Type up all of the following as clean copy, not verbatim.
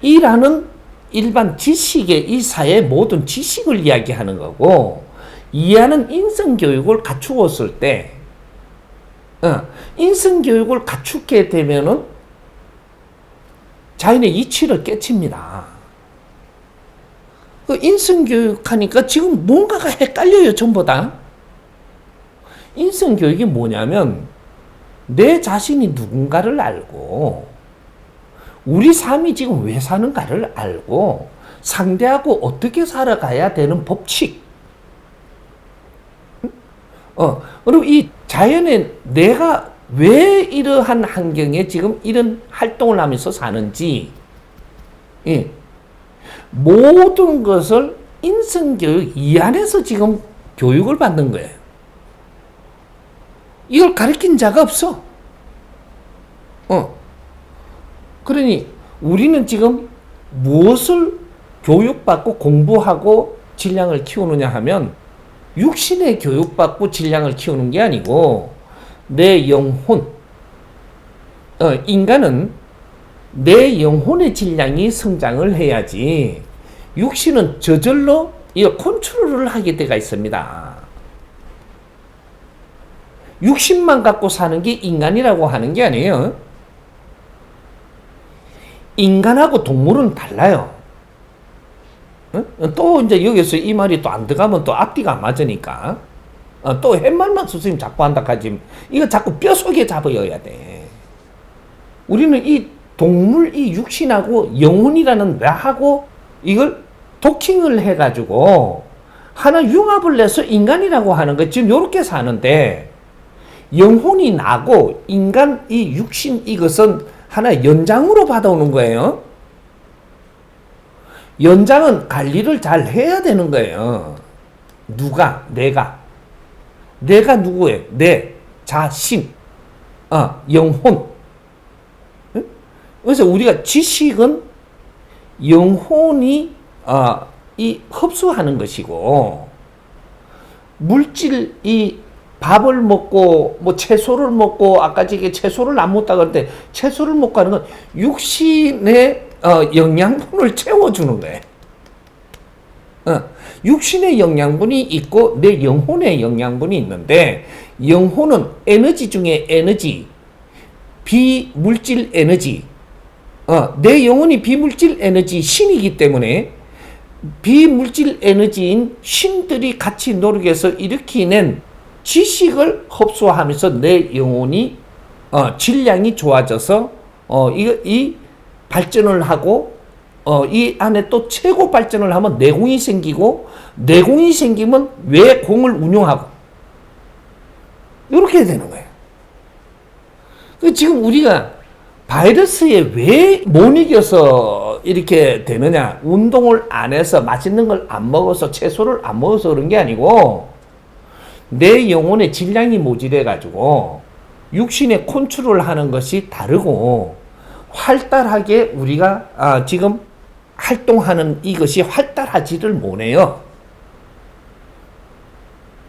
이라는 일반 지식의 이 사회의 모든 지식을 이야기하는 거고, 이하는 인성교육을 갖추었을 때, 인성교육을 갖추게 되면은 자연의 이치를 깨칩니다. 그 인성교육하니까 지금 뭔가가 헷갈려요, 전부 다. 인성교육이 뭐냐면, 내 자신이 누군가를 알고, 우리 삶이 지금 왜 사는가를 알고, 상대하고 어떻게 살아가야 되는 법칙. 그리고 이 자연에 내가 왜 이러한 환경에 지금 이런 활동을 하면서 사는지, 예. 모든 것을 인성교육 이 안에서 지금 교육을 받는 거예요. 이걸 가르친 자가 없어. 그러니 우리는 지금 무엇을 교육받고 공부하고 질량을 키우느냐 하면, 육신의 교육받고 질량을 키우는 게 아니고 내 영혼, 인간은 내 영혼의 질량이 성장을 해야지 육신은 저절로 이거 컨트롤을 하게 돼가 있습니다. 육신만 갖고 사는 게 인간이라고 하는 게 아니에요. 인간하고 동물은 달라요. 또 이제 여기서 이 말이 또 안 들어가면 또 앞뒤가 안 맞으니까, 또 햇말만 선생님 자꾸 한다 하지, 이거 자꾸 뼈속에 잡아여야 돼. 우리는 이 동물, 이 육신하고 영혼이라는 나하고 이걸 도킹을 해가지고 하나 융합을 내서 인간이라고 하는 거, 지금 요렇게 사는데, 영혼이 나고 인간, 이 육신, 이것은 하나 연장으로 받아오는 거예요. 연장은 관리를 잘 해야 되는 거예요. 누가? 내가. 내가 누구예요? 내 자신, 영혼. 그래서 우리가 지식은 영혼이 이 흡수하는 것이고, 물질, 이 밥을 먹고 뭐 채소를 먹고, 아까 저게 채소를 안 먹다 그랬는데, 채소를 먹고 하는 건 육신의 영양분을 채워주는 거예요. 육신의 영양분이 있고 내 영혼의 영양분이 있는데, 영혼은 에너지 중에 에너지, 비물질 에너지, 내 영혼이 비물질 에너지 신이기 때문에 비물질 에너지인 신들이 같이 노력해서 일으키는 지식을 흡수하면서 내 영혼이 질량이 좋아져서 이 발전을 하고, 이 안에 또 최고 발전을 하면 내공이 생기고, 내공이 생기면 외공을 운용하고, 이렇게 되는 거예요. 지금 우리가 바이러스에 왜 못 이겨서 이렇게 되느냐? 운동을 안 해서, 맛있는 걸 안 먹어서, 채소를 안 먹어서 그런 게 아니고, 내 영혼의 질량이 모질해가지고 육신의 컨트롤 하는 것이 다르고, 활달하게 우리가 지금 활동하는 이것이 활달하지를 못해요.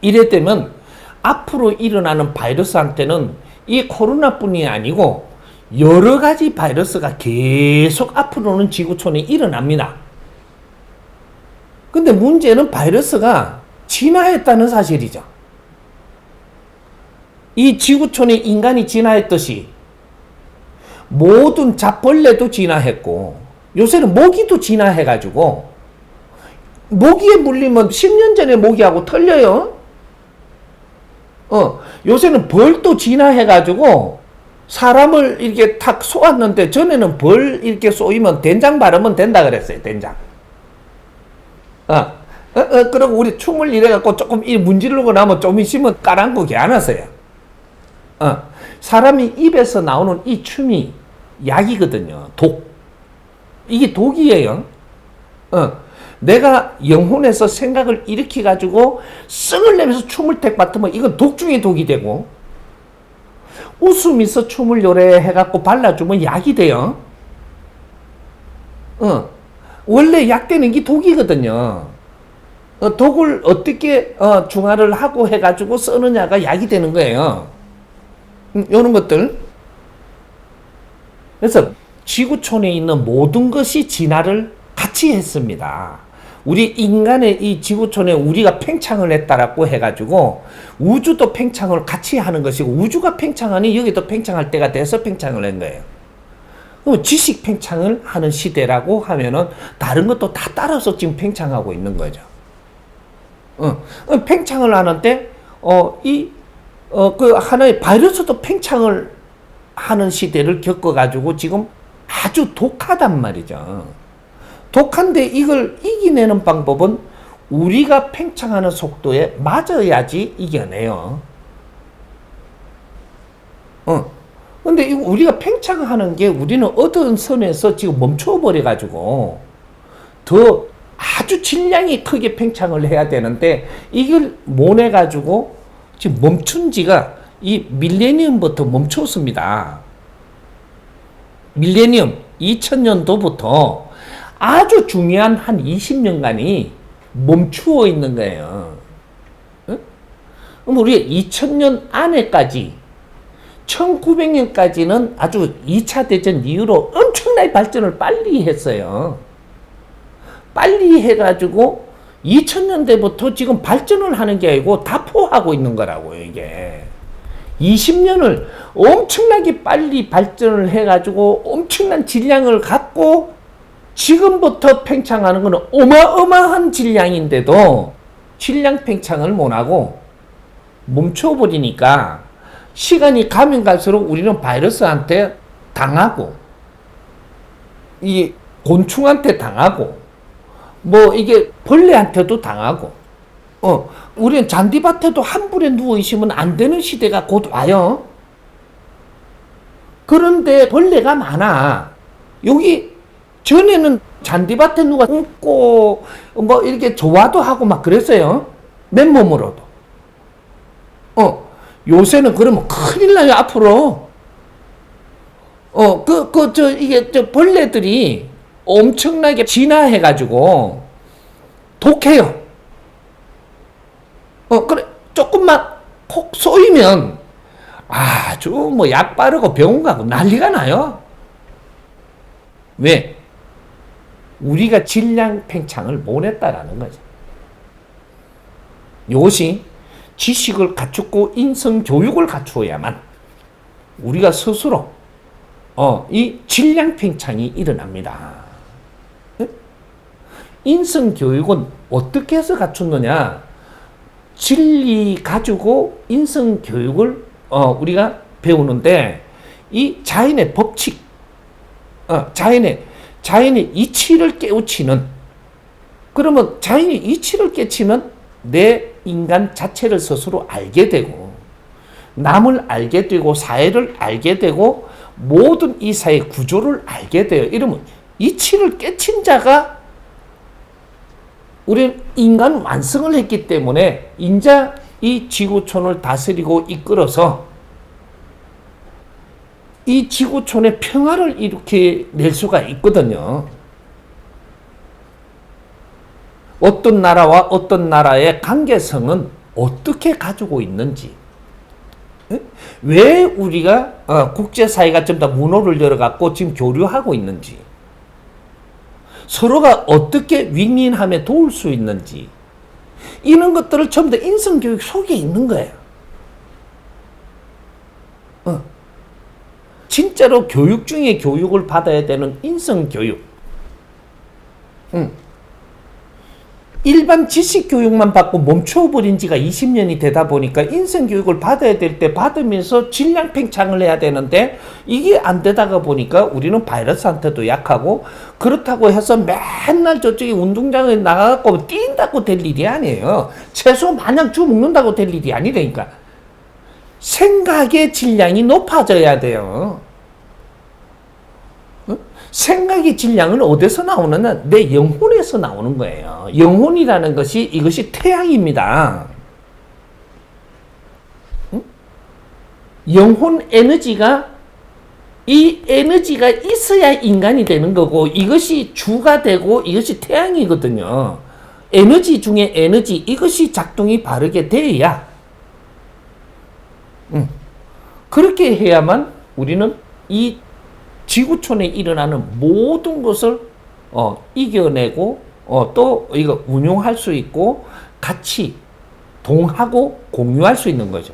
이래 되면 앞으로 일어나는 바이러스한테는 이 코로나뿐이 아니고 여러 가지 바이러스가 계속 앞으로는 지구촌에 일어납니다. 근데 문제는 바이러스가 진화했다는 사실이죠. 이 지구촌에 인간이 진화했듯이 모든 잡벌레도 진화했고, 요새는 모기도 진화해가지고, 모기에 물리면 10년 전에 모기하고 틀려요. 요새는 벌도 진화해가지고 사람을 이렇게 탁 쏘았는데, 전에는 벌 이렇게 쏘이면 된장 바르면 된다 그랬어요. 된장. 그리고 우리 춤을 이래갖고 조금 문지르고 나면 좀 있으면 까랑국이 안 왔어요. 사람이 입에서 나오는 이 춤이 약이거든요. 독. 이게 독이에요. 내가 영혼에서 생각을 일으켜가지고 씀을 내면서 춤을 택 맡으면 이건 독 중에 독이 되고, 웃으면서 춤을 요래해갖고 발라주면 약이 돼요. 원래 약되는 게 독이거든요. 독을 어떻게 중화를 하고 해가지고 쓰느냐가 약이 되는 거예요. 요런 것들. 그래서 지구촌에 있는 모든 것이 진화를 같이 했습니다. 우리 인간의 이 지구촌에 우리가 팽창을 했다라고 해가지고 우주도 팽창을 같이 하는 것이고, 우주가 팽창하니 여기도 팽창할 때가 돼서 팽창을 한 거예요. 그럼 지식 팽창을 하는 시대라고 하면은 다른 것도 다 따라서 지금 팽창하고 있는 거죠. 팽창을 하는데 그 하나의 바이러스도 팽창을 하는 시대를 겪어가지고 지금 아주 독하단 말이죠. 독한데 이걸 이겨내는 방법은 우리가 팽창하는 속도에 맞아야지 이겨내요. 근데 우리가 팽창하는 게 우리는 어떤 선에서 지금 멈춰버려가지고 더 아주 질량이 크게 팽창을 해야 되는데 이걸 못 해가지고 지금 멈춘 지가 이 밀레니엄부터 멈췄습니다. 밀레니엄 2000년도부터 아주 중요한 한 20년간이 멈추어 있는 거예요. 그럼 우리가 2000년 안에까지 1900년까지는 아주 2차 대전 이후로 엄청나게 발전을 빨리 했어요. 빨리 해가지고 2000년대부터 지금 발전을 하는 게 아니고 다포하고 있는 거라고요, 이게. 20년을 엄청나게 빨리 발전을 해가지고 엄청난 질량을 갖고 지금부터 팽창하는 것은 어마어마한 질량인데도 질량 팽창을 못하고 멈춰버리니까 시간이 가면 갈수록 우리는 바이러스한테 당하고 이 곤충한테 당하고 뭐 이게 벌레한테도 당하고 우리는 잔디밭에도 한 불에 누워 있으면 안 되는 시대가 곧 와요. 그런데 벌레가 많아. 여기 전에는 잔디밭에 누가 웃고 뭐 이렇게 좋아도 하고 막 그랬어요. 맨몸으로도. 요새는 그러면 큰일 나요, 앞으로. 이게 벌레들이 엄청나게 진화해가지고 독해요. 그래, 조금만 콕 쏘이면 아주 뭐 약 바르고 병원 가고 난리가 나요. 왜? 우리가 질량 팽창을 못 했다라는 거죠. 이것이 지식을 갖추고 인성 교육을 갖추어야만 우리가 스스로 이 질량 팽창이 일어납니다. 인성 교육은 어떻게 해서 갖추느냐? 진리 가지고 인성 교육을 우리가 배우는데 이 자연의 법칙, 자연의 이치를 깨우치는, 그러면 자연의 이치를 깨치면 내 인간 자체를 스스로 알게 되고 남을 알게 되고 사회를 알게 되고 모든 이 사회 구조를 알게 돼요. 이러면 이치를 깨친 자가 우리는 인간 완성을 했기 때문에 인자 이 지구촌을 다스리고 이끌어서 이 지구촌의 평화를 이렇게 낼 수가 있거든요. 어떤 나라와 어떤 나라의 관계성은 어떻게 가지고 있는지, 왜 우리가 국제사회가 좀 더 문호를 열어갖고 지금 교류하고 있는지, 서로가 어떻게 윈윈함에 도울 수 있는지, 이런 것들을 전부 다 인성교육 속에 있는 거예요. 진짜로 교육 중에 교육을 받아야 되는 인성교육. 일반 지식교육만 받고 멈춰버린 지가 20년이 되다 보니까 인성교육을 받아야 될 때 받으면서 질량 팽창을 해야 되는데 이게 안 되다가 보니까 우리는 바이러스한테도 약하고, 그렇다고 해서 맨날 저쪽에 운동장에 나가고 뛴다고 될 일이 아니에요. 채소 마냥 주워 먹는다고 될 일이 아니라니까. 생각의 질량이 높아져야 돼요. 생각의 질량은 어디서 나오느냐? 내 영혼에서 나오는 거예요. 영혼이라는 것이 이것이 태양입니다. 영혼 에너지가, 이 에너지가 있어야 인간이 되는 거고 이것이 주가 되고 이것이 태양이거든요. 에너지 중에 에너지, 이것이 작동이 바르게 돼야 그렇게 해야만 우리는 이 지구촌에 일어나는 모든 것을 이겨내고 또 이거 운용할 수 있고 같이 동하고 공유할 수 있는 거죠.